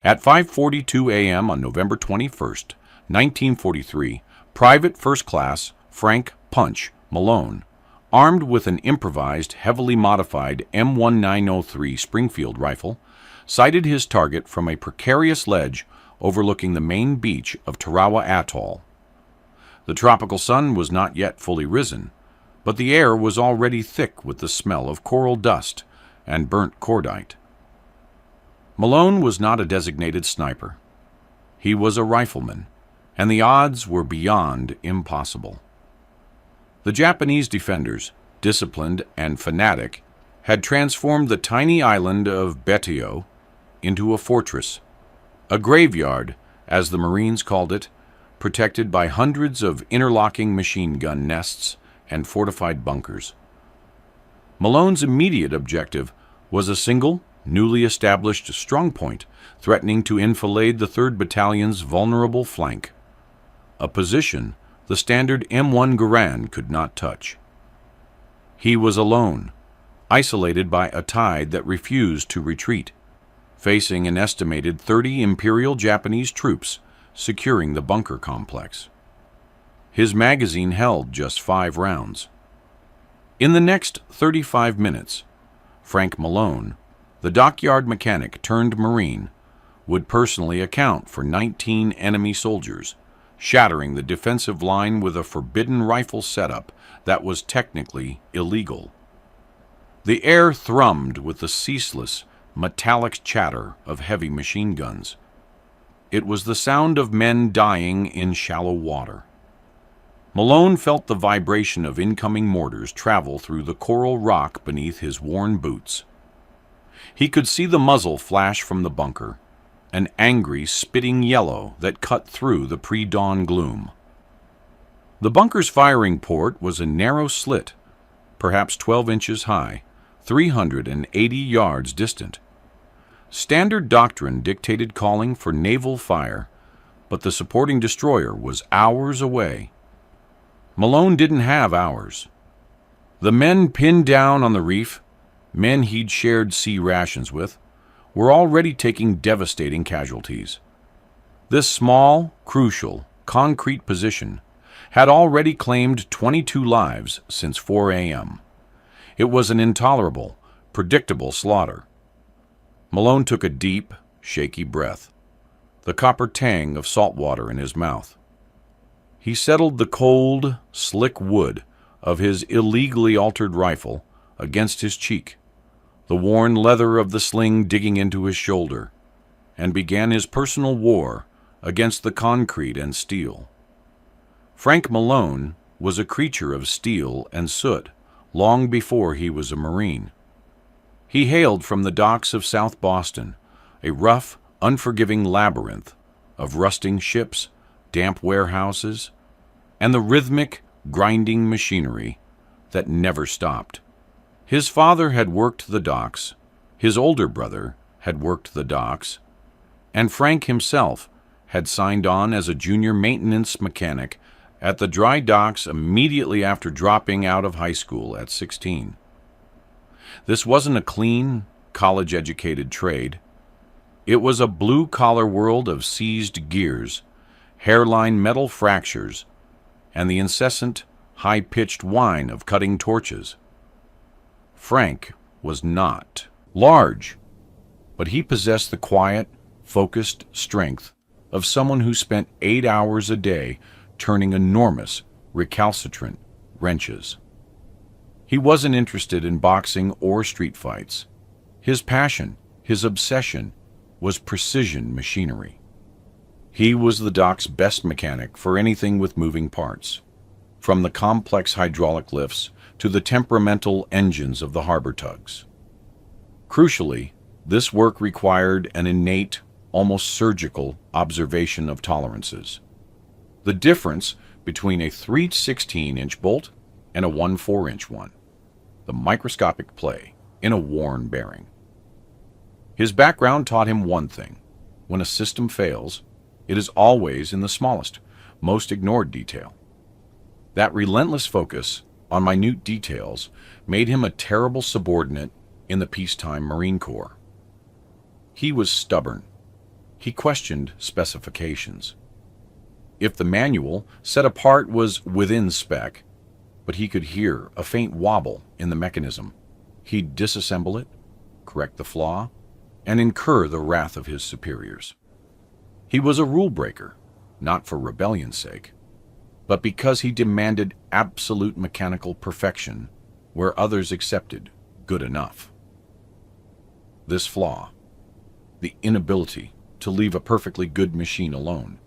At 5:42 a.m. on November 21st, 1943, Private First Class Frank "Punch" Malone, armed with an improvised, heavily modified M1903 Springfield rifle, sighted his target from a precarious ledge overlooking the main beach of Tarawa Atoll. The tropical sun was not yet fully risen, but the air was already thick with the smell of coral dust and burnt cordite. Malone was not a designated sniper. He was a rifleman, and the odds were beyond impossible. The Japanese defenders, disciplined and fanatic, had transformed the tiny island of Betio into a fortress, a graveyard, as the Marines called it, protected by hundreds of interlocking machine gun nests and fortified bunkers. Malone's immediate objective was a single, newly established strongpoint threatening to enfilade the 3rd Battalion's vulnerable flank, a position the standard M1 Garand could not touch. He was alone, isolated by a tide that refused to retreat, facing an estimated 30 Imperial Japanese troops securing the bunker complex. His magazine held just 5 rounds. In the next 35 minutes, Frank Malone, the dockyard mechanic turned Marine, would personally account for 19 enemy soldiers, shattering the defensive line with a forbidden rifle setup that was technically illegal. The air thrummed with the ceaseless, metallic chatter of heavy machine guns. It was the sound of men dying in shallow water. Malone felt the vibration of incoming mortars travel through the coral rock beneath his worn boots. He could see the muzzle flash from the bunker, an angry, spitting yellow that cut through the pre-dawn gloom. The bunker's firing port was a narrow slit, perhaps 12 inches high, 380 yards distant. Standard doctrine dictated calling for naval fire, but the supporting destroyer was hours away. Malone didn't have hours. The men pinned down on the reef, men he'd shared sea rations with, were already taking devastating casualties. This small, crucial, concrete position had already claimed 22 lives since 4 a.m. It was an intolerable, predictable slaughter. Malone took a deep, shaky breath, the copper tang of salt water in his mouth. He settled the cold, slick wood of his illegally altered rifle against his cheek, the worn leather of the sling digging into his shoulder, and began his personal war against the concrete and steel. Frank Malone was a creature of steel and soot long before he was a Marine. He hailed from the docks of South Boston, a rough, unforgiving labyrinth of rusting ships, damp warehouses, and the rhythmic, grinding machinery that never stopped. His father had worked the docks, his older brother had worked the docks, and Frank himself had signed on as a junior maintenance mechanic at the dry docks immediately after dropping out of high school at 16. This wasn't a clean, college-educated trade. It was a blue-collar world of seized gears, hairline metal fractures, and the incessant, high-pitched whine of cutting torches. Frank was not large, but he possessed the quiet, focused strength of someone who spent 8 hours a day turning enormous, recalcitrant wrenches. He wasn't interested in boxing or street fights. His passion, his obsession, was precision machinery. He was the dock's best mechanic for anything with moving parts, from the complex hydraulic lifts to the temperamental engines of the harbor tugs. Crucially, this work required an innate, almost surgical observation of tolerances. The difference between a 3/16-inch bolt and a 1/4-inch one. The microscopic play in a worn bearing. His background taught him one thing: when a system fails, it is always in the smallest, most ignored detail. That relentless focus on minute details made him a terrible subordinate in the peacetime Marine Corps. He was stubborn, He questioned specifications. If the manual said a part was within spec, but he could hear a faint wobble in the mechanism, he'd disassemble it, correct the flaw, and incur the wrath of his superiors. He was a rule breaker, not for rebellion's sake, but because he demanded absolute mechanical perfection where others accepted good enough. This flaw, the inability to leave a perfectly good machine alone,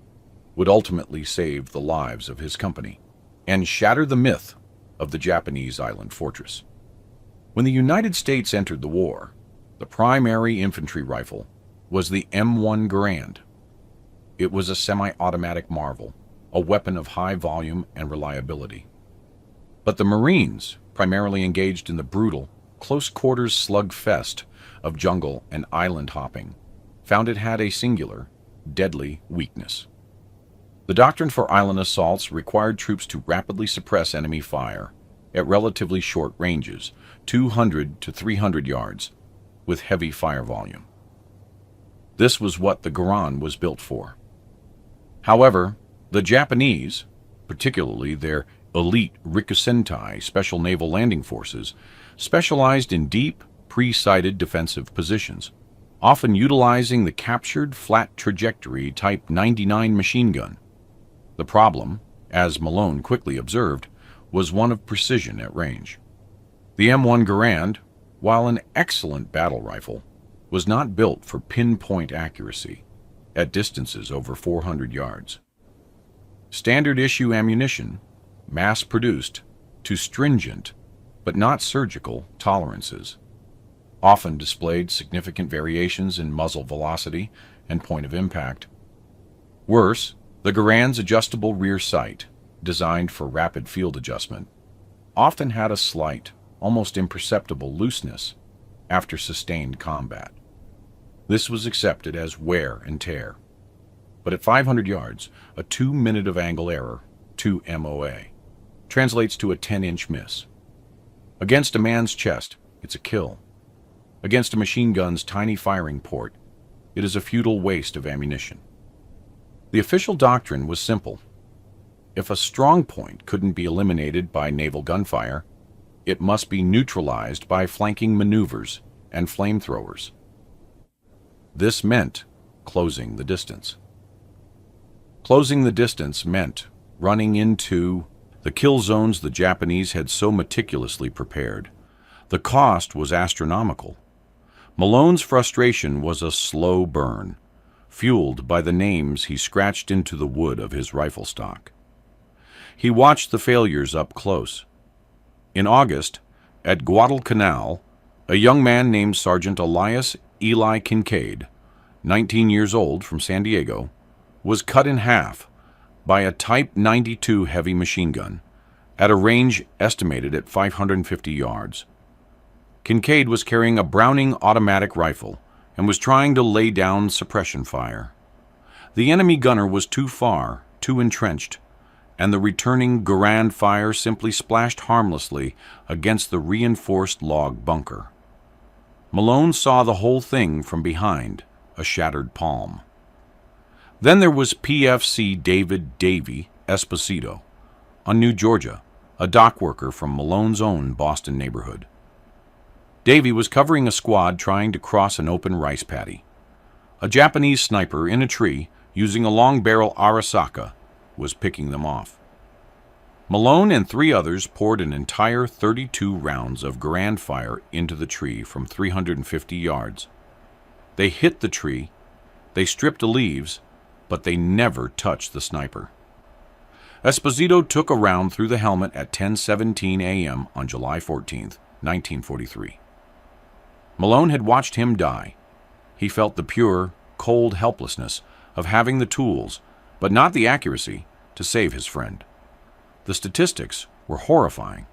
would ultimately save the lives of his company and shatter the myth of the Japanese island fortress. When the United States entered the war, the primary infantry rifle was the M1 Garand. It was a semi-automatic marvel, a weapon of high volume and reliability. But the Marines, primarily engaged in the brutal, close-quarters slugfest of jungle and island hopping, found it had a singular, deadly weakness. The doctrine for island assaults required troops to rapidly suppress enemy fire at relatively short ranges, 200 to 300 yards, with heavy fire volume. This was what the Garand was built for. However, the Japanese, particularly their elite Rikusentai Special Naval Landing Forces, specialized in deep, pre-sighted defensive positions, often utilizing the captured flat trajectory Type 99 machine gun. The problem, as Malone quickly observed, was one of precision at range. The M1 Garand, while an excellent battle rifle, was not built for pinpoint accuracy at distances over 400 yards. Standard issue ammunition, mass-produced to stringent but not surgical tolerances, often displayed significant variations in muzzle velocity and point of impact. Worse, the Garand's adjustable rear sight, designed for rapid field adjustment, often had a slight, almost imperceptible looseness after sustained combat. This was accepted as wear and tear. But at 500 yards, a 2-minute of angle error, 2 MOA, translates to a 10-inch miss. Against a man's chest, it's a kill. Against a machine gun's tiny firing port, it is a futile waste of ammunition. The official doctrine was simple. If a strong point couldn't be eliminated by naval gunfire, it must be neutralized by flanking maneuvers and flamethrowers. This meant closing the distance. Closing the distance meant running into the kill zones the Japanese had so meticulously prepared. The cost was astronomical. Malone's frustration was a slow burn, fueled by the names he scratched into the wood of his rifle stock. He watched the failures up close. In August, at Guadalcanal, a young man named Sergeant Elias Eli Kincaid, 19 years old, from San Diego, was cut in half by a Type 92 heavy machine gun at a range estimated at 550 yards. Kincaid was carrying a Browning automatic rifle and was trying to lay down suppression fire. The enemy gunner was too far, too entrenched, and the returning Garand fire simply splashed harmlessly against the reinforced log bunker. Malone saw the whole thing from behind, a shattered palm. Then there was PFC David Davy Esposito, on New Georgia, a dock worker from Malone's own Boston neighborhood. Davy was covering a squad trying to cross an open rice paddy. A Japanese sniper in a tree, using a long-barrel Arisaka, was picking them off. Malone and 3 others poured an entire 32 rounds of Garand fire into the tree from 350 yards. They hit the tree, they stripped the leaves, but they never touched the sniper. Esposito took a round through the helmet at 10:17 a.m. on July 14, 1943. Malone had watched him die. He felt the pure, cold helplessness of having the tools, but not the accuracy, to save his friend. The statistics were horrifying.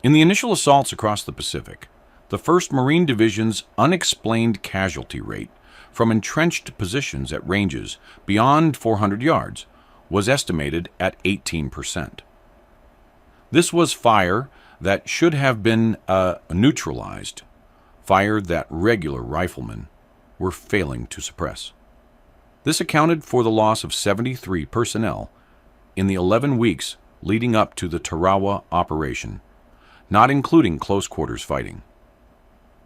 In the initial assaults across the Pacific, the 1st Marine Division's unexplained casualty rate from entrenched positions at ranges beyond 400 yards was estimated at 18%. This was fire that should have been neutralized, fire that regular riflemen were failing to suppress. This accounted for the loss of 73 personnel in the 11 weeks leading up to the Tarawa operation, not including close quarters fighting.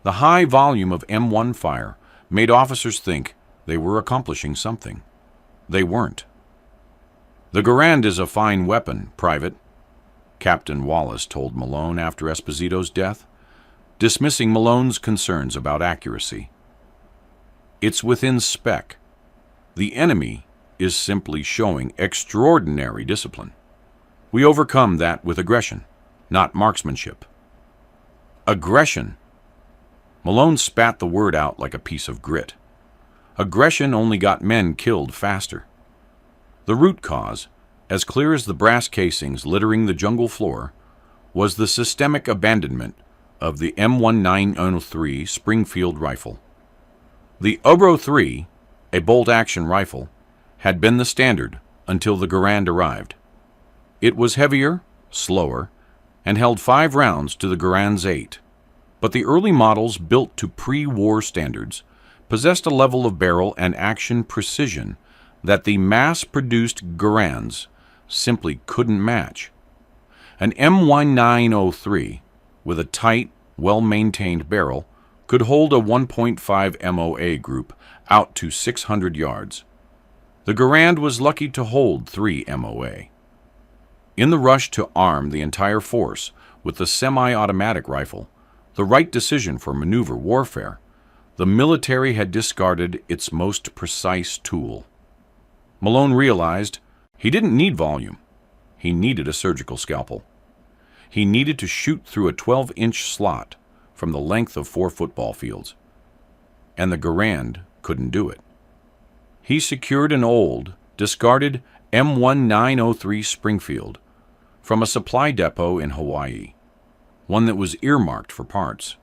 The high volume of M1 fire made officers think they were accomplishing something. They weren't. "The Garand is a fine weapon, Private," Captain Wallace told Malone after Esposito's death, dismissing Malone's concerns about accuracy. "It's within spec. The enemy is simply showing extraordinary discipline. We overcome that with aggression, not marksmanship." Aggression. Malone spat the word out like a piece of grit. Aggression only got men killed faster. The root cause, as clear as the brass casings littering the jungle floor, was the systemic abandonment of the M1903 Springfield rifle. The Obro III, a bolt-action rifle, had been the standard until the Garand arrived. It was heavier, slower, and held 5 rounds to the Garand's 8. But the early models built to pre-war standards possessed a level of barrel and action precision that the mass-produced Garands simply couldn't match. An M1903 with a tight, well-maintained barrel could hold a 1.5 MOA group out to 600 yards. The Garand was lucky to hold 3 MOA. In the rush to arm the entire force with the semi-automatic rifle, the right decision for maneuver warfare, the military had discarded its most precise tool. Malone realized he didn't need volume. He needed a surgical scalpel. He needed to shoot through a 12-inch slot from the length of 4 football fields. And the Garand couldn't do it. He secured an old, discarded M1903 Springfield from a supply depot in Hawaii, one that was earmarked for parts.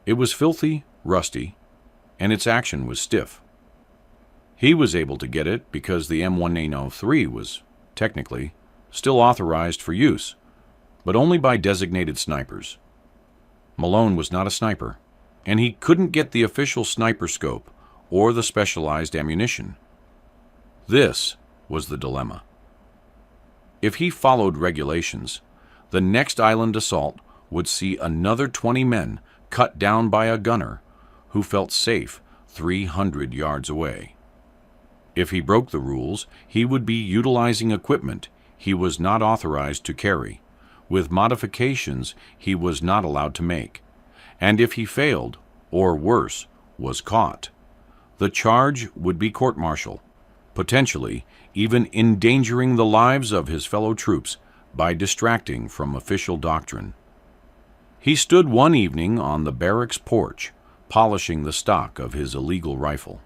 It was filthy, rusty, and its action was stiff. He was able to get it because the M1903 was, technically, still authorized for use, but only by designated snipers. Malone was not a sniper, and he couldn't get the official sniper scope or the specialized ammunition. This was the dilemma. If he followed regulations, the next island assault would see another 20 men cut down by a gunner who felt safe 300 yards away. If he broke the rules, he would be utilizing equipment he was not authorized to carry, with modifications he was not allowed to make. And if he failed, or worse, was caught, the charge would be court-martial, potentially even endangering the lives of his fellow troops by distracting from official doctrine. He stood one evening on the barracks porch, polishing the stock of his illegal rifle.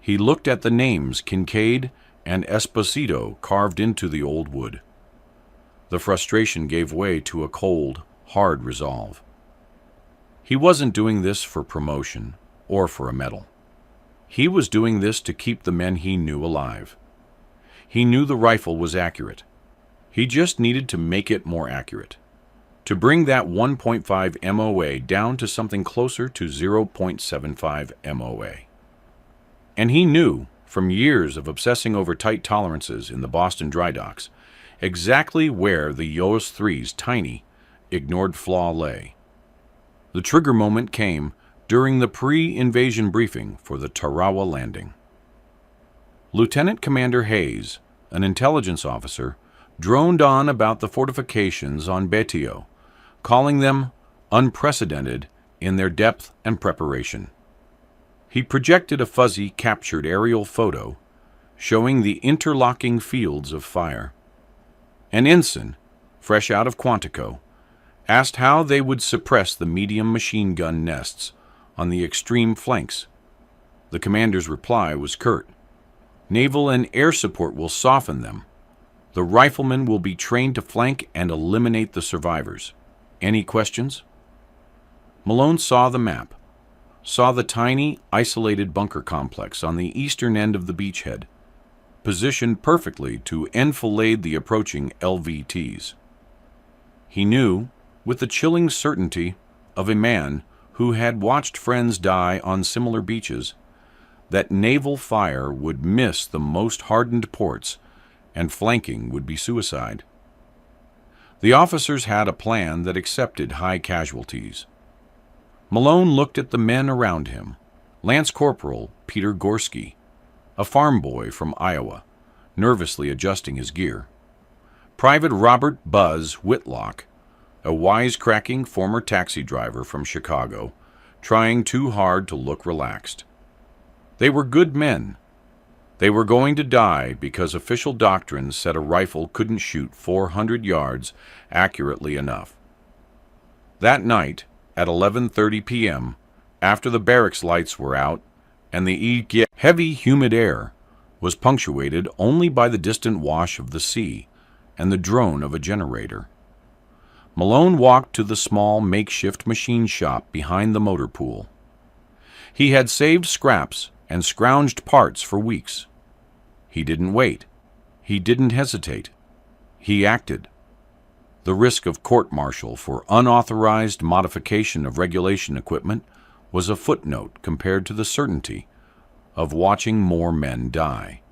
He looked at the names Kincaid and Esposito carved into the old wood. The frustration gave way to a cold, hard resolve. He wasn't doing this for promotion or for a medal. He was doing this to keep the men he knew alive. He knew the rifle was accurate. He just needed to make it more accurate, to bring that 1.5 MOA down to something closer to 0.75 MOA. And he knew, from years of obsessing over tight tolerances in the Boston dry docks, exactly where the Yoas 3's tiny, ignored flaw lay. The trigger moment came during the pre-invasion briefing for the Tarawa landing. Lieutenant Commander Hayes, an intelligence officer, droned on about the fortifications on Betio, calling them unprecedented in their depth and preparation. He projected a fuzzy, captured aerial photo showing the interlocking fields of fire. An ensign, fresh out of Quantico, asked how they would suppress the medium machine gun nests on the extreme flanks. The commander's reply was curt. Naval and air support will soften them. The riflemen will be trained to flank and eliminate the survivors. Any questions? Malone saw the map, saw the tiny, isolated bunker complex on the eastern end of the beachhead, positioned perfectly to enfilade the approaching LVTs. He knew, with the chilling certainty of a man who had watched friends die on similar beaches, that naval fire would miss the most hardened ports and flanking would be suicide. The officers had a plan that accepted high casualties. Malone looked at the men around him. Lance Corporal Peter Gorski, a farm boy from Iowa, nervously adjusting his gear. Private Robert Buzz Whitlock, a wisecracking former taxi driver from Chicago, trying too hard to look relaxed. They were good men. They were going to die because official doctrine said a rifle couldn't shoot 400 yards accurately enough. That night, at 11:30 p.m., after the barracks lights were out and the heavy, humid air was punctuated only by the distant wash of the sea and the drone of a generator, Malone walked to the small makeshift machine shop behind the motor pool. He had saved scraps and scrounged parts for weeks. He didn't wait. He didn't hesitate. He acted. The risk of court-martial for unauthorized modification of regulation equipment was a footnote compared to the certainty of watching more men die.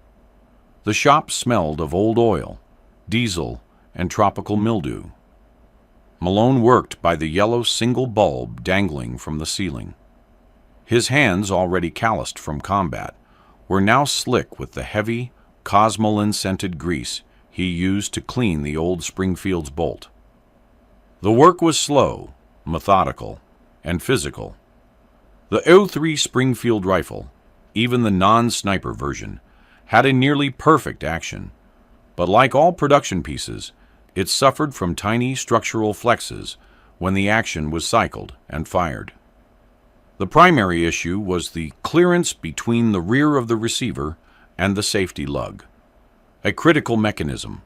The shop smelled of old oil, diesel, and tropical mildew. Malone worked by the yellow single bulb dangling from the ceiling. His hands, already calloused from combat, were now slick with the heavy, cosmoline-scented grease he used to clean the old Springfield's bolt. The work was slow, methodical, and physical. The .03 Springfield rifle, even the non-sniper version, had a nearly perfect action, but like all production pieces, it suffered from tiny structural flexes when the action was cycled and fired. The primary issue was the clearance between the rear of the receiver and the safety lug, a critical mechanism,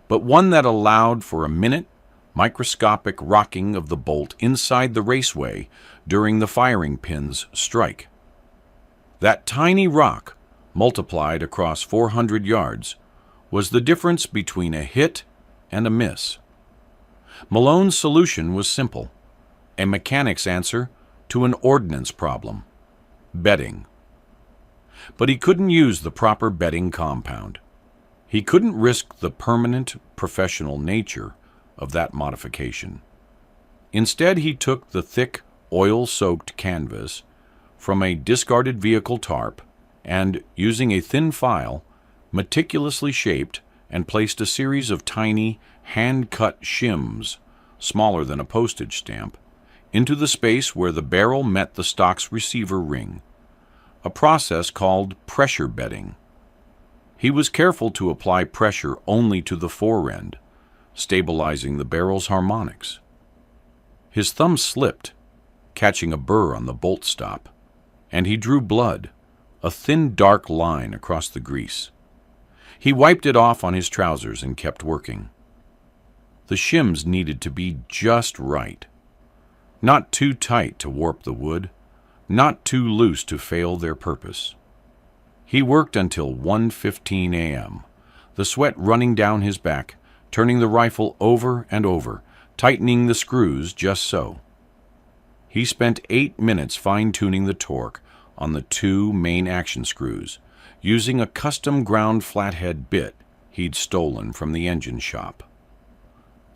but one that allowed for a minute, microscopic rocking of the bolt inside the raceway during the firing pin's strike. That tiny rock, multiplied across 400 yards, was the difference between a hit and a miss. Malone's solution was simple, a mechanic's answer to an ordnance problem: bedding. But he couldn't use the proper bedding compound. He couldn't risk the permanent professional nature of that modification. Instead, he took the thick, oil-soaked canvas from a discarded vehicle tarp and, using a thin file, meticulously shaped and placed a series of tiny, hand-cut shims, smaller than a postage stamp, into the space where the barrel met the stock's receiver ring, a process called pressure bedding. He was careful to apply pressure only to the fore end, stabilizing the barrel's harmonics. His thumb slipped, catching a burr on the bolt stop, and he drew blood, a thin dark line across the grease. He wiped it off on his trousers and kept working. The shims needed to be just right. Not too tight to warp the wood, not too loose to fail their purpose. He worked until 1:15 a.m., the sweat running down his back, turning the rifle over and over, tightening the screws just so. He spent 8 minutes fine-tuning the torque on the 2 main action screws, using a custom ground flathead bit he'd stolen from the engine shop.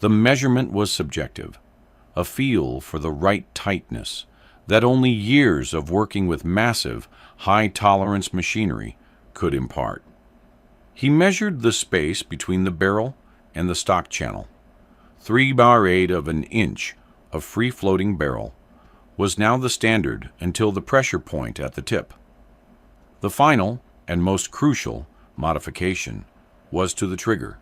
The measurement was subjective, a feel for the right tightness that only years of working with massive, high-tolerance machinery could impart. He measured the space between the barrel and the stock channel. 3/8 of an inch of free-floating barrel was now the standard until the pressure point at the tip. The final, and most crucial, modification was to the trigger.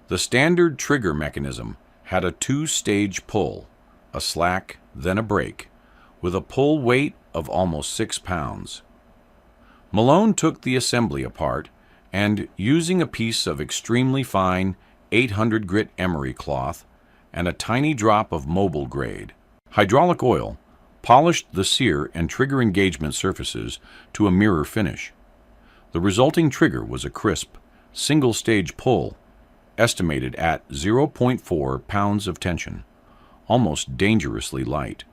The standard trigger mechanism had a 2-stage pull, a slack, then a brake, with a pull weight of almost 6 pounds. Malone took the assembly apart and, using a piece of extremely fine 800 grit emery cloth and a tiny drop of mobile grade hydraulic oil, polished the sear and trigger engagement surfaces to a mirror finish. The resulting trigger was a crisp, single-stage pull, estimated at 0.4 pounds of tension, almost dangerously light.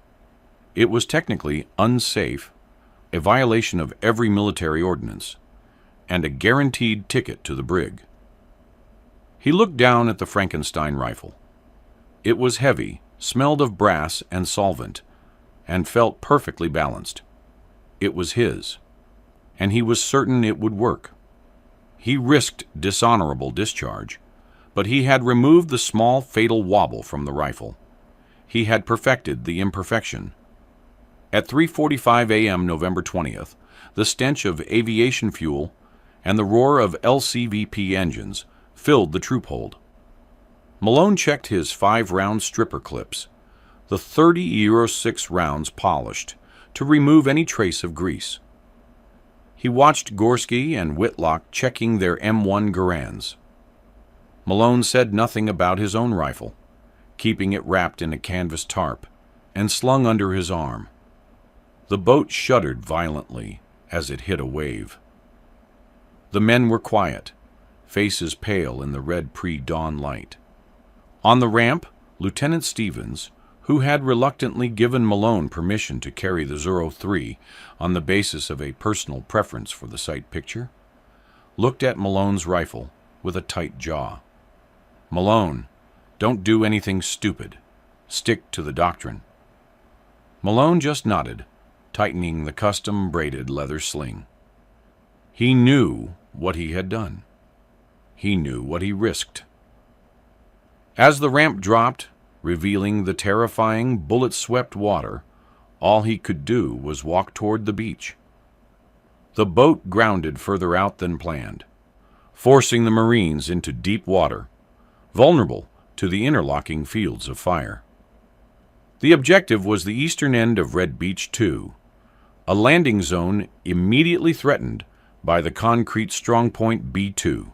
It was technically unsafe, a violation of every military ordinance, and a guaranteed ticket to the brig. He looked down at the Frankenstein rifle. It was heavy, smelled of brass and solvent, and felt perfectly balanced. It was his, and he was certain it would work. He risked dishonorable discharge, but he had removed the small fatal wobble from the rifle. He had perfected the imperfection. At 3:45 a.m. November 20th, the stench of aviation fuel and the roar of LCVP engines filled the troop hold. Malone checked his 5-round stripper clips, the 30 Euro 6 rounds polished, to remove any trace of grease. He watched Gorski and Whitlock checking their M1 Garands. Malone said nothing about his own rifle, keeping it wrapped in a canvas tarp and slung under his arm. The boat shuddered violently as it hit a wave. The men were quiet, faces pale in the red pre-dawn light. On the ramp, Lieutenant Stevens, who had reluctantly given Malone permission to carry the 03 on the basis of a personal preference for the sight picture, looked at Malone's rifle with a tight jaw. "Malone, don't do anything stupid. Stick to the doctrine." Malone just nodded, tightening the custom-braided leather sling. He knew what he had done. He knew what he risked. As the ramp dropped, revealing the terrifying, bullet-swept water, all he could do was walk toward the beach. The boat grounded further out than planned, forcing the Marines into deep water, vulnerable to the interlocking fields of fire. The objective was the eastern end of Red Beach 2, a landing zone immediately threatened by the concrete strongpoint B2.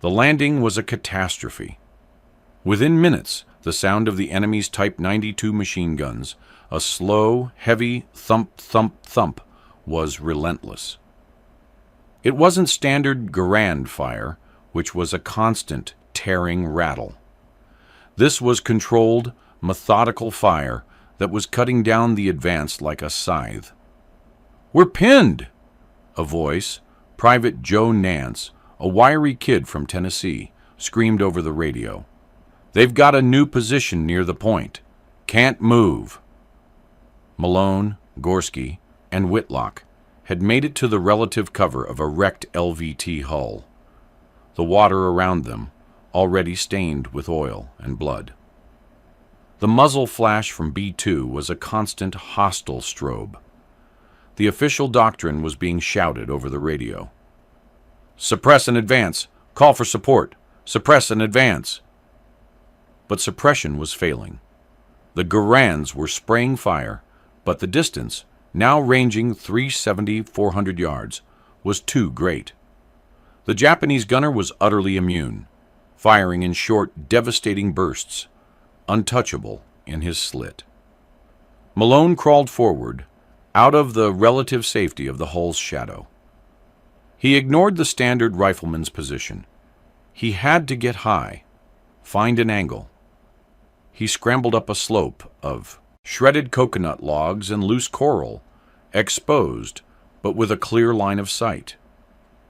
The landing was a catastrophe. Within minutes, the sound of the enemy's Type 92 machine guns, a slow, heavy thump, thump, thump, was relentless. It wasn't standard Garand fire, which was a constant, tearing rattle. This was controlled, methodical fire that was cutting down the advance like a scythe. "We're pinned!" A voice, Private Joe Nance, a wiry kid from Tennessee, screamed over the radio. "They've got a new position near the point. Can't move." Malone, Gorski, and Whitlock had made it to the relative cover of a wrecked LVT hull, the water around them already stained with oil and blood. The muzzle flash from B2 was a constant hostile strobe. The official doctrine was being shouted over the radio. "Suppress and advance! Call for support! Suppress and advance!" But suppression was failing. The Garands were spraying fire, but the distance, now ranging 370-400 yards, was too great. The Japanese gunner was utterly immune, firing in short, devastating bursts, untouchable in his slit. Malone crawled forward, out of the relative safety of the hull's shadow. He ignored the standard rifleman's position. He had to get high, find an angle. He scrambled up a slope of shredded coconut logs and loose coral, exposed, but with a clear line of sight.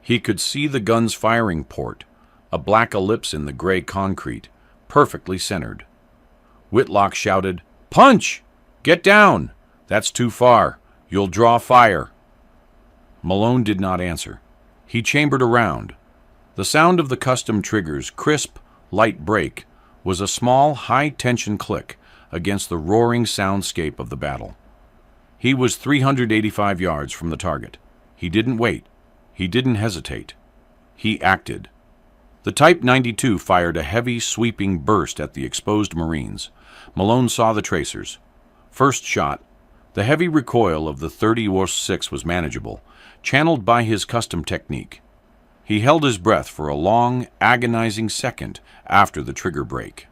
He could see the gun's firing port, a black ellipse in the gray concrete, perfectly centered. Whitlock shouted, "Punch! Get down! That's too far. You'll draw fire." Malone did not answer. He chambered around. The sound of the custom trigger's crisp, light break was a small, high-tension click against the roaring soundscape of the battle. He was 385 yards from the target. He didn't wait. He didn't hesitate. He acted. The Type 92 fired a heavy, sweeping burst at the exposed Marines. Malone saw the tracers. First shot, the heavy recoil of the 30 Euro 6 was manageable, channeled by his custom technique. He held his breath for a long, agonizing second after the trigger break.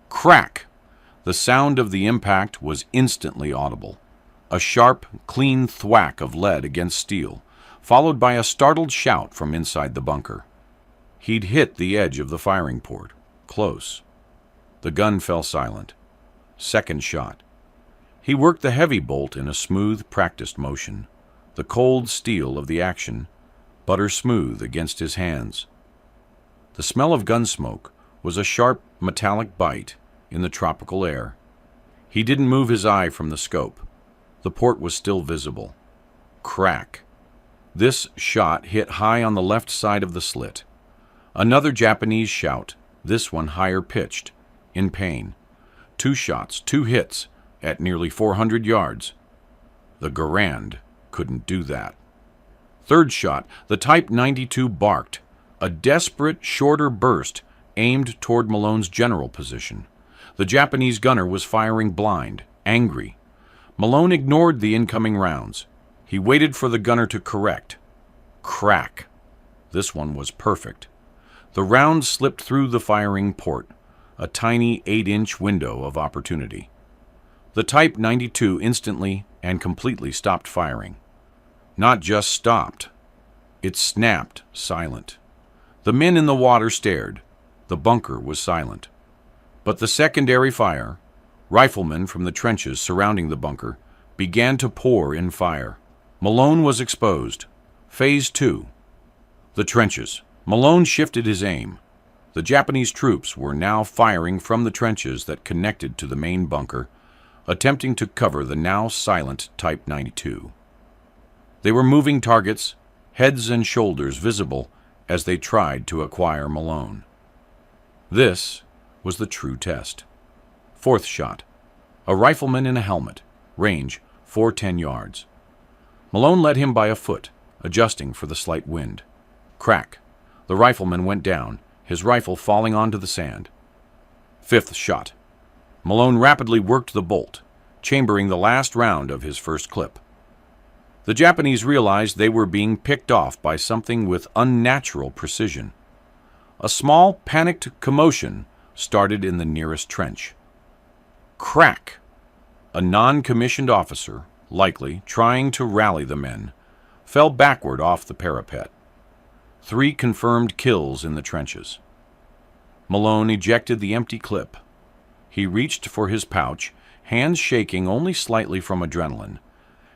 Crack! The sound of the impact was instantly audible. A sharp, clean thwack of lead against steel, followed by a startled shout from inside the bunker. He'd hit the edge of the firing port. Close. The gun fell silent. Second shot. He worked the heavy bolt in a smooth, practiced motion. the cold steel of the action butter smooth against his hands. The smell of gun smoke was a sharp metallic bite in the tropical air. He didn't move his eye from the scope. The port was still visible. Crack. This shot hit high on the left side of the slit. Another Japanese shout, this one higher pitched, in pain. 2 shots, 2 hits, at nearly 400 yards. The Garand couldn't do that. Third shot, the Type 92 barked, a desperate, shorter burst aimed toward Malone's general position. The Japanese gunner was firing blind, angry. Malone ignored the incoming rounds. He waited for the gunner to correct. Crack. This one was perfect. The round slipped through the firing port, a tiny 8-inch window of opportunity. The Type 92 instantly and completely stopped firing. Not just stopped. It snapped silent. The men in the water stared. The bunker was silent. But the secondary fire, riflemen from the trenches surrounding the bunker, began to pour in fire. Malone was exposed. Phase 2. The trenches. Malone shifted his aim. The Japanese troops were now firing from the trenches that connected to the main bunker, attempting to cover the now silent Type 92. They were moving targets, heads and shoulders visible as they tried to acquire Malone. This was the true test. Fourth shot. A rifleman in a helmet, range 410 yards. Malone led him by a foot, adjusting for the slight wind. Crack. The rifleman went down, his rifle falling onto the sand. Fifth shot. Malone rapidly worked the bolt, chambering the last round of his first clip. The Japanese realized they were being picked off by something with unnatural precision. A small, panicked commotion started in the nearest trench. Crack! A non-commissioned officer, likely trying to rally the men, fell backward off the parapet. 3 confirmed kills in the trenches. Malone ejected the empty clip. He reached for his pouch, hands shaking only slightly from adrenaline,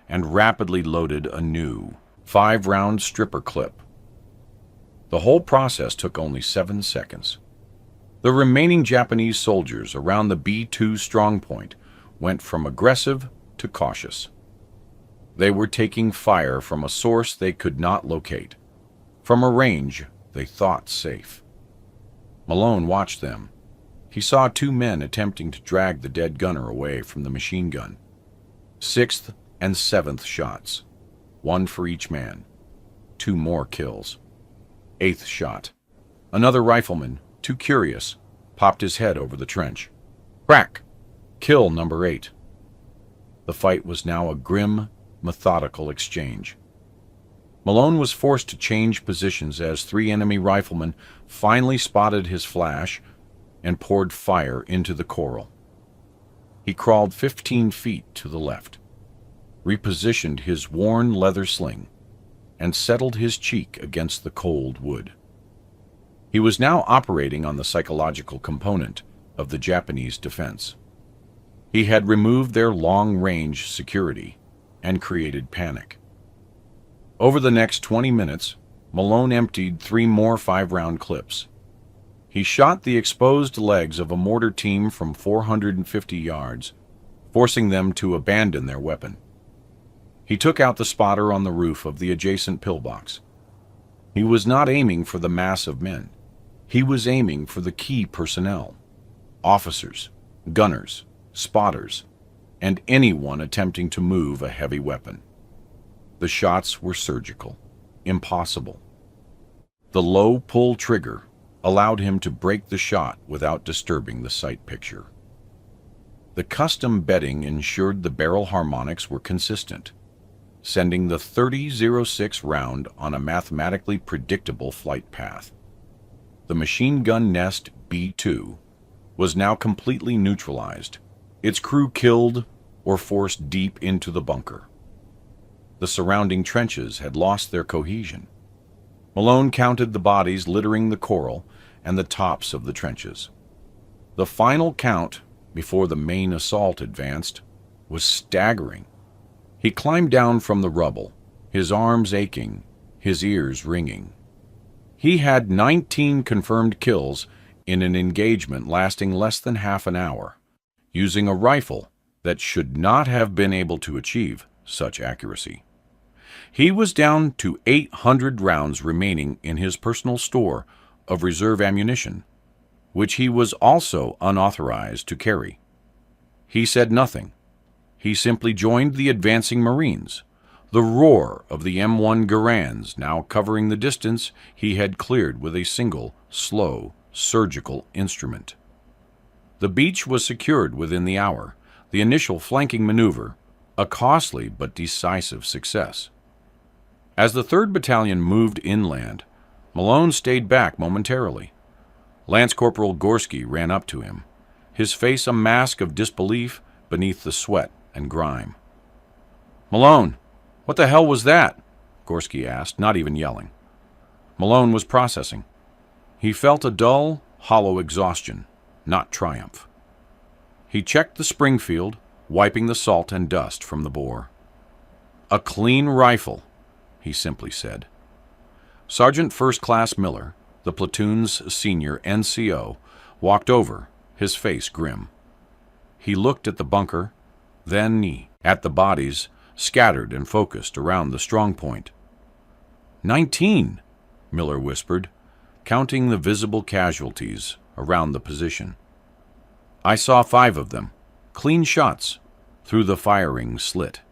and rapidly loaded a new 5-round stripper clip. The whole process took only 7 seconds. The remaining Japanese soldiers around the B-2 strongpoint went from aggressive to cautious. They were taking fire from a source they could not locate, from a range they thought safe. Malone watched them. He saw 2 men attempting to drag the dead gunner away from the machine gun. 6th and 7th shots, 1 for each man. 2 more kills. 8th shot. Another rifleman, too curious, popped his head over the trench. Crack! Kill number 8. The fight was now a grim, methodical exchange. Malone was forced to change positions as 3 enemy riflemen finally spotted his flash and poured fire into the coral. He crawled 15 feet to the left, repositioned his worn leather sling, and settled his cheek against the cold wood. He was now operating on the psychological component of the Japanese defense. He had removed their long-range security and created panic. Over the next 20 minutes, Malone emptied 3 more 5-round clips. He shot the exposed legs of a mortar team from 450 yards, forcing them to abandon their weapon. He took out the spotter on the roof of the adjacent pillbox. He was not aiming for the mass of men. He was aiming for the key personnel, officers, gunners, spotters, and anyone attempting to move a heavy weapon. The shots were surgical, impossible. The low pull trigger allowed him to break the shot without disturbing the sight picture. The custom bedding ensured the barrel harmonics were consistent, sending the .30-06 round on a mathematically predictable flight path. The machine gun nest B-2 was now completely neutralized, its crew killed or forced deep into the bunker. The surrounding trenches had lost their cohesion. Malone counted the bodies littering the coral and the tops of the trenches. The final count, before the main assault advanced, was staggering. He climbed down from the rubble, his arms aching, his ears ringing. He had 19 confirmed kills in an engagement lasting less than half an hour, using a rifle that should not have been able to achieve such accuracy. He was down to 800 rounds remaining in his personal store of reserve ammunition, which he was also unauthorized to carry. He said nothing. He simply joined the advancing Marines, the roar of the M1 Garands now covering the distance he had cleared with a single, slow, surgical instrument. The beach was secured within the hour, the initial flanking maneuver, a costly but decisive success. As the 3rd Battalion moved inland, Malone stayed back momentarily. Lance Corporal Gorski ran up to him, his face a mask of disbelief beneath the sweat and grime. "Malone, what the hell was that?" Gorski asked, not even yelling. Malone was processing. He felt a dull, hollow exhaustion, not triumph. He checked the Springfield, wiping the salt and dust from the bore. "A clean rifle," he simply said. Sergeant First Class Miller, the platoon's senior NCO, walked over, his face grim. He looked at the bunker, then at the bodies scattered and focused around the strong point. 19, Miller whispered, counting the visible casualties around the position. "I saw 5 of them, clean shots, through the firing slit."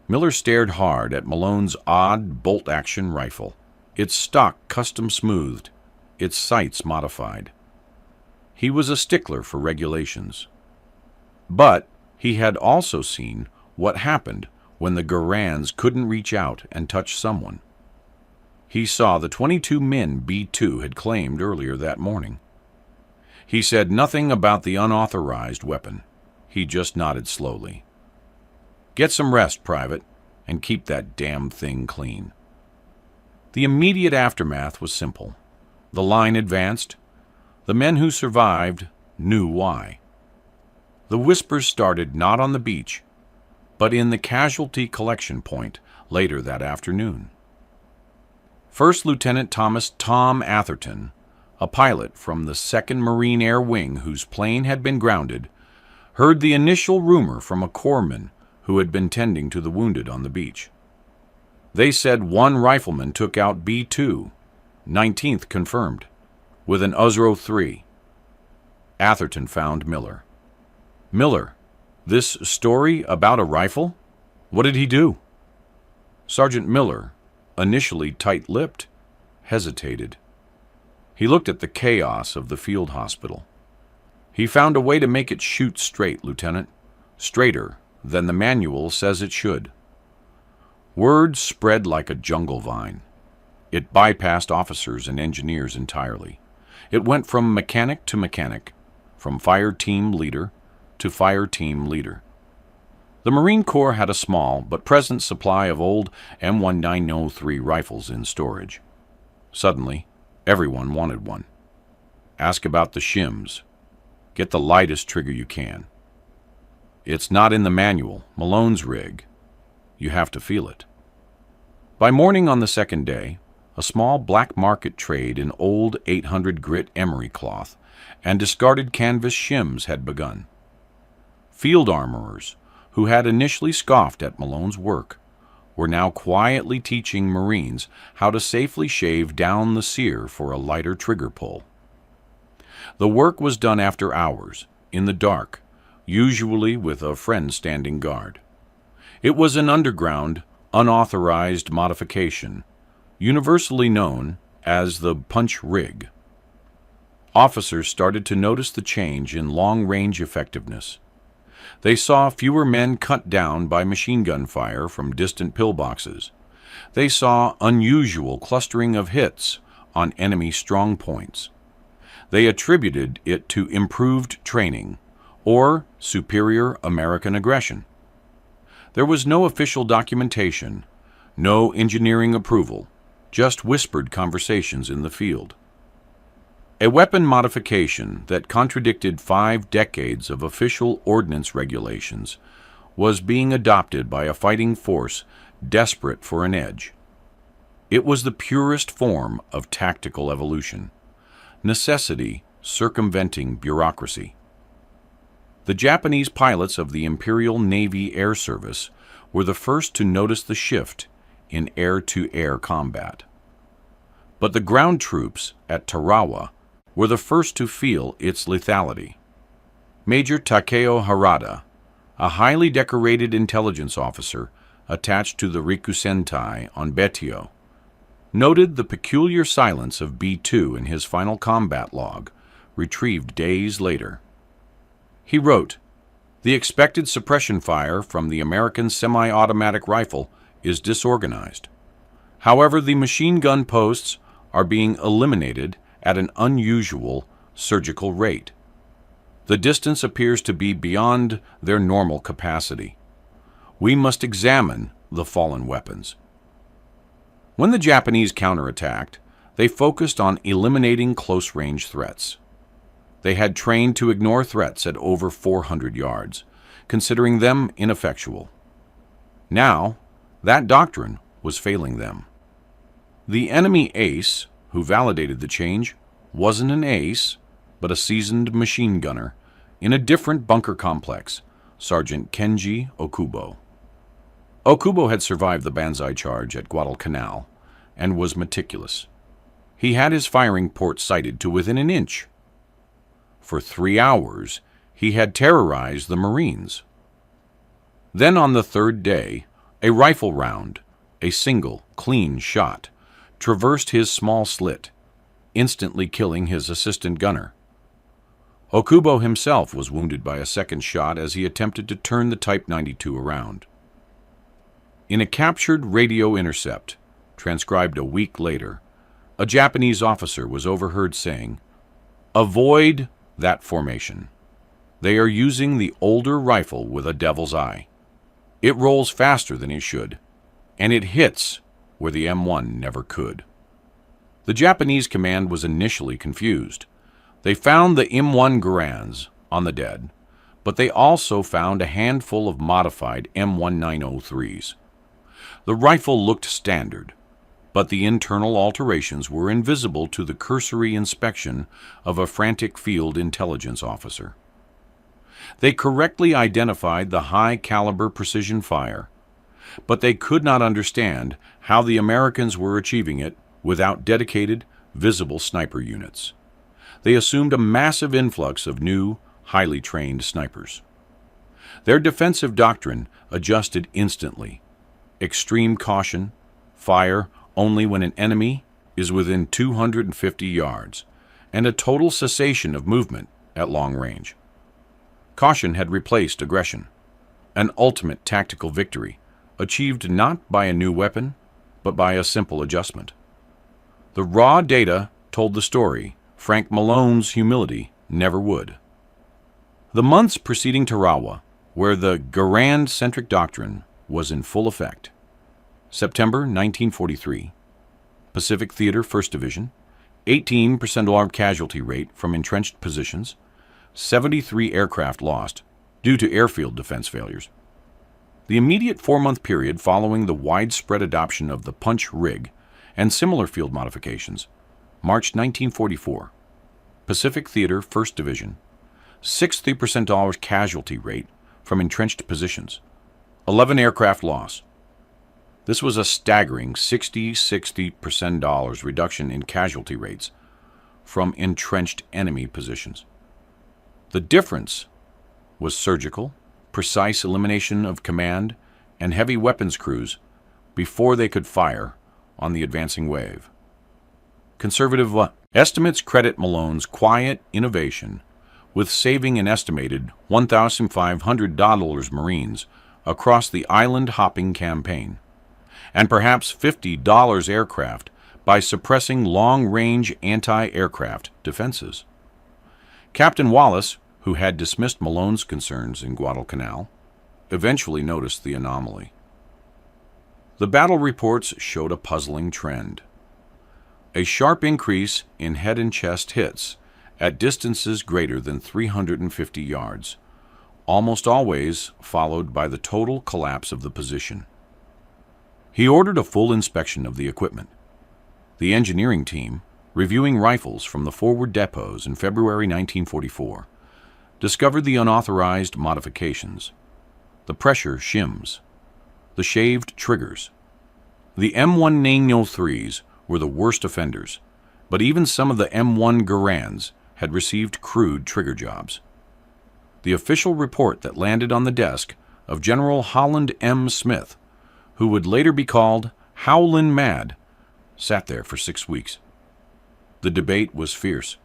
Miller stared hard at Malone's odd bolt-action rifle, its stock custom-smoothed, its sights modified. He was a stickler for regulations. But he had also seen what happened when the Garands couldn't reach out and touch someone. He saw the 22 men B-2 had claimed earlier that morning. He said nothing about the unauthorized weapon. He just nodded slowly. "Get some rest, Private, and keep that damn thing clean." The immediate aftermath was simple. The line advanced. The men who survived knew why. The whispers started not on the beach, but in the casualty collection point later that afternoon. First Lieutenant Thomas "Tom" Atherton, a pilot from the 2nd Marine Air Wing whose plane had been grounded, heard the initial rumor from a corpsman who had been tending to the wounded on the beach. They said 1 rifleman took out B-2, 19th confirmed, with an Uzro 3. Atherton found Miller. "Miller, this story about a rifle? What did he do?" Sergeant Miller, initially tight-lipped, hesitated. He looked at the chaos of the field hospital. "He found a way to make it shoot straight, Lieutenant, straighter than the manual says it should." Word spread like a jungle vine. It bypassed officers and engineers entirely. It went from mechanic to mechanic, from fire team leader to fire team leader. The Marine Corps had a small but present supply of old M1903 rifles in storage. Suddenly, everyone wanted one. Ask about the shims. Get the lightest trigger you can. It's not in the manual, Malone's rig. You have to feel it. By morning on the 2nd day, a small black market trade in old 800 grit emery cloth and discarded canvas shims had begun. Field armorers, who had initially scoffed at Malone's work, were now quietly teaching Marines how to safely shave down the sear for a lighter trigger pull. The work was done after hours, in the dark, usually with a friend standing guard. It was an underground, unauthorized modification, universally known as the punch rig. Officers started to notice the change in long-range effectiveness. They saw fewer men cut down by machine gun fire from distant pillboxes. They saw unusual clustering of hits on enemy strong points. They attributed it to improved training or superior American aggression. There was no official documentation, no engineering approval, just whispered conversations in the field. A weapon modification that contradicted 5 decades of official ordnance regulations was being adopted by a fighting force desperate for an edge. It was the purest form of tactical evolution, necessity circumventing bureaucracy. The Japanese pilots of the Imperial Navy Air Service were the first to notice the shift in air-to-air combat. But the ground troops at Tarawa were the first to feel its lethality. Major Takeo Harada, a highly decorated intelligence officer attached to the Rikusentai on Betio, noted the peculiar silence of B-2 in his final combat log, retrieved days later. He wrote, "The expected suppression fire from the American semi-automatic rifle is disorganized. However, the machine gun posts are being eliminated at an unusual surgical rate. The distance appears to be beyond their normal capacity. We must examine the fallen weapons." When the Japanese counterattacked, they focused on eliminating close-range threats. They had trained to ignore threats at over 400 yards, considering them ineffectual. Now, that doctrine was failing them. The enemy ace, who validated the change, wasn't an ace, but a seasoned machine gunner in a different bunker complex, Sergeant Kenji Okubo. Okubo had survived the Banzai charge at Guadalcanal and was meticulous. He had his firing port sighted to within an inch. For 3 hours, he had terrorized the Marines. Then on the third day, a rifle round, a single, clean shot, traversed his small slit, instantly killing his assistant gunner. Okubo himself was wounded by a second shot as he attempted to turn the Type 92 around. In a captured radio intercept, transcribed a week later, a Japanese officer was overheard saying, "Avoid that formation. They are using the older rifle with a devil's eye. It rolls faster than it should, and it hits where the M1 never could." The Japanese command was initially confused. They found the M1 Garands on the dead, but they also found a handful of modified M1903s. The rifle looked standard, but the internal alterations were invisible to the cursory inspection of a frantic field intelligence officer. They correctly identified the high-caliber precision fire, but they could not understand how the Americans were achieving it without dedicated, visible sniper units. They assumed a massive influx of new, highly trained snipers. Their defensive doctrine adjusted instantly. Extreme caution, fire only when an enemy is within 250 yards, and a total cessation of movement at long range. Caution had replaced aggression, an ultimate tactical victory, achieved not by a new weapon, but by a simple adjustment. The raw data told the story Frank Malone's humility never would. The months preceding Tarawa, where the Garand-centric doctrine was in full effect. September 1943. Pacific Theater 1st Division, 18% armed casualty rate from entrenched positions, 73 aircraft lost due to airfield defense failures. The immediate 4-month period following the widespread adoption of the punch rig and similar field modifications, March 1944. Pacific Theater 1st Division, 60 percentile casualty rate from entrenched positions, 11 aircraft loss. This was a staggering 60 percentile reduction in casualty rates from entrenched enemy positions. The difference was surgical, precise elimination of command and heavy weapons crews before they could fire on the advancing wave. Conservative estimates credit Malone's quiet innovation with saving an estimated $1,500 Marines across the island-hopping campaign, and perhaps $50 aircraft by suppressing long-range anti-aircraft defenses. Captain Wallace, who had dismissed Malone's concerns in Guadalcanal, eventually noticed the anomaly. The battle reports showed a puzzling trend. A sharp increase in head and chest hits at distances greater than 350 yards, almost always followed by the total collapse of the position. He ordered a full inspection of the equipment. The engineering team, reviewing rifles from the forward depots in February 1944, discovered the unauthorized modifications, the pressure shims, the shaved triggers. The M1903s were the worst offenders, but even some of the M1 Garands had received crude trigger jobs. The official report that landed on the desk of General Holland M. Smith, who would later be called Howlin' Mad, sat there for 6 weeks. The debate was fierce.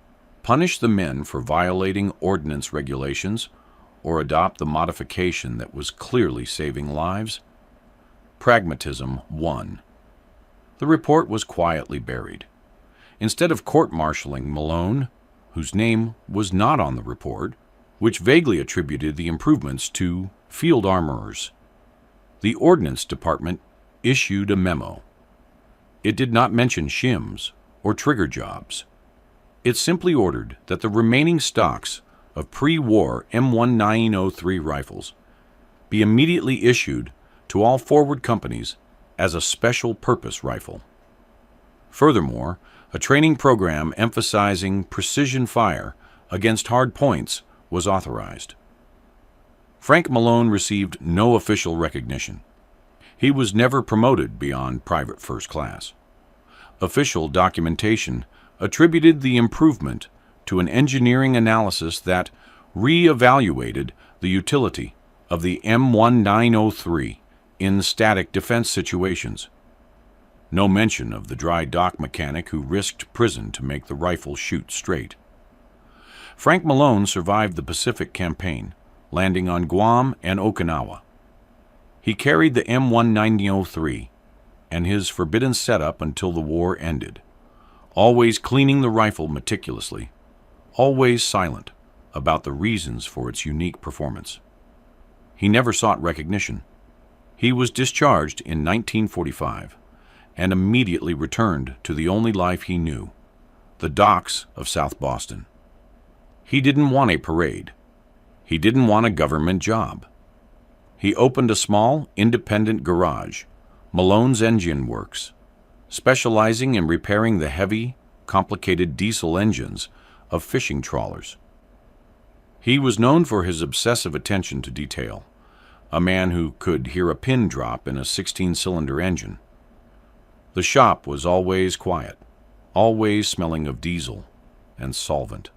Punish the men for violating ordnance regulations or adopt the modification that was clearly saving lives? Pragmatism won. The report was quietly buried. Instead of court-martialing Malone, whose name was not on the report, which vaguely attributed the improvements to field armorers, the Ordnance Department issued a memo. It did not mention shims or trigger jobs. It simply ordered that the remaining stocks of pre-war M1903 rifles be immediately issued to all forward companies as a special purpose rifle. Furthermore, a training program emphasizing precision fire against hard points was authorized. Frank Malone received no official recognition. He was never promoted beyond private first class. Official documentation attributed the improvement to an engineering analysis that re-evaluated the utility of the M1903 in static defense situations. No mention of the dry dock mechanic who risked prison to make the rifle shoot straight. Frank Malone survived the Pacific Campaign, landing on Guam and Okinawa. He carried the M1903 and his forbidden setup until the war ended, always cleaning the rifle meticulously, always silent about the reasons for its unique performance. He never sought recognition. He was discharged in 1945 and immediately returned to the only life he knew, the docks of South Boston. He didn't want a parade. He didn't want a government job. He opened a small, independent garage, Malone's Engine Works, specializing in repairing the heavy, complicated diesel engines of fishing trawlers. He was known for his obsessive attention to detail, a man who could hear a pin drop in a 16-cylinder engine. The shop was always quiet, always smelling of diesel and solvent.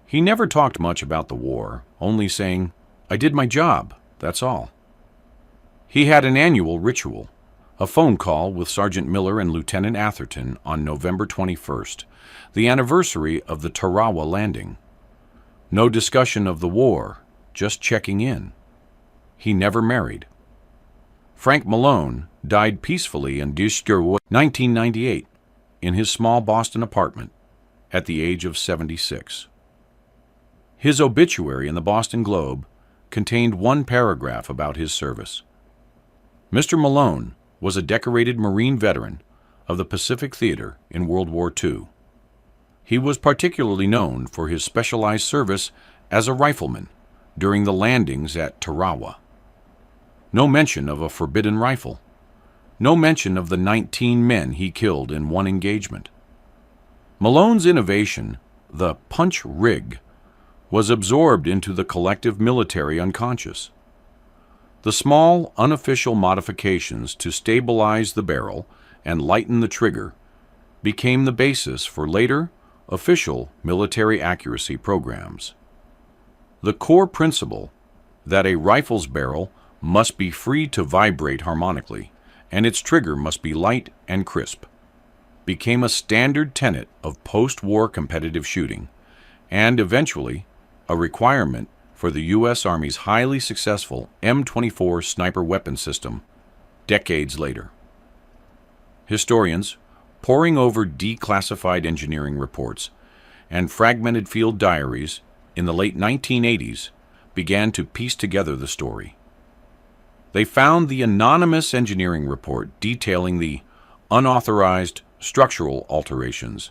He never talked much about the war, only saying, "I did my job, that's all." He had an annual ritual, a phone call with Sergeant Miller and Lieutenant Atherton on November 21st, the anniversary of the Tarawa landing. No discussion of the war, just checking in. He never married. Frank Malone died peacefully in 1998 in his small Boston apartment at the age of 76. His obituary in the Boston Globe contained one paragraph about his service. Mr. Malone was a decorated Marine veteran of the Pacific Theater in World War II. He was particularly known for his specialized service as a rifleman during the landings at Tarawa. No mention of a forbidden rifle. No mention of the 19 men he killed in one engagement. Malone's innovation, the punch rig, was absorbed into the collective military unconscious. The small, unofficial modifications to stabilize the barrel and lighten the trigger became the basis for later, official military accuracy programs. The core principle that a rifle's barrel must be free to vibrate harmonically and its trigger must be light and crisp became a standard tenet of post-war competitive shooting and eventually a requirement for the U.S. Army's highly successful M24 sniper weapon system decades later. Historians, poring over declassified engineering reports and fragmented field diaries in the late 1980s, began to piece together the story. They found the anonymous engineering report detailing the unauthorized structural alterations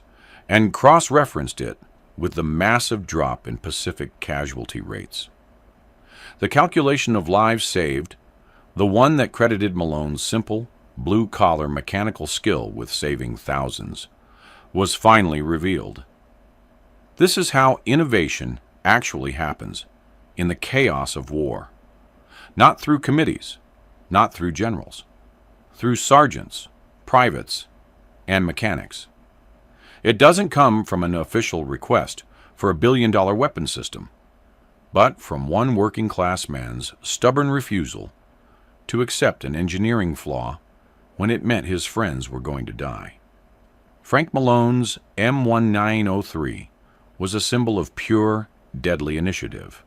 and cross-referenced it with the massive drop in Pacific casualty rates. The calculation of lives saved, the one that credited Malone's simple, blue-collar mechanical skill with saving thousands, was finally revealed. This is how innovation actually happens, in the chaos of war. Not through committees, not through generals, through sergeants, privates, and mechanics. It doesn't come from an official request for a billion-dollar weapon system, but from one working-class man's stubborn refusal to accept an engineering flaw when it meant his friends were going to die. Frank Malone's M1903 was a symbol of pure, deadly initiative.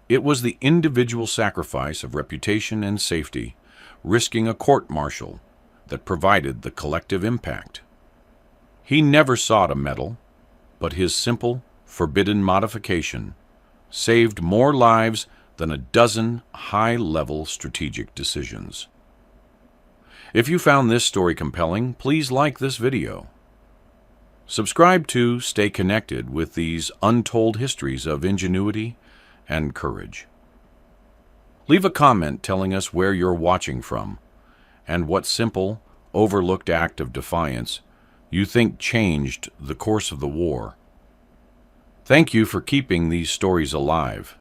It was the individual sacrifice of reputation and safety, risking a court-martial, that provided the collective impact. He never sought a medal, but his simple, forbidden modification saved more lives than a dozen high-level strategic decisions. If you found this story compelling, please like this video. Subscribe to stay connected with these untold histories of ingenuity and courage. Leave a comment telling us where you're watching from and what simple, overlooked act of defiance you think changed the course of the war. Thank you for keeping these stories alive.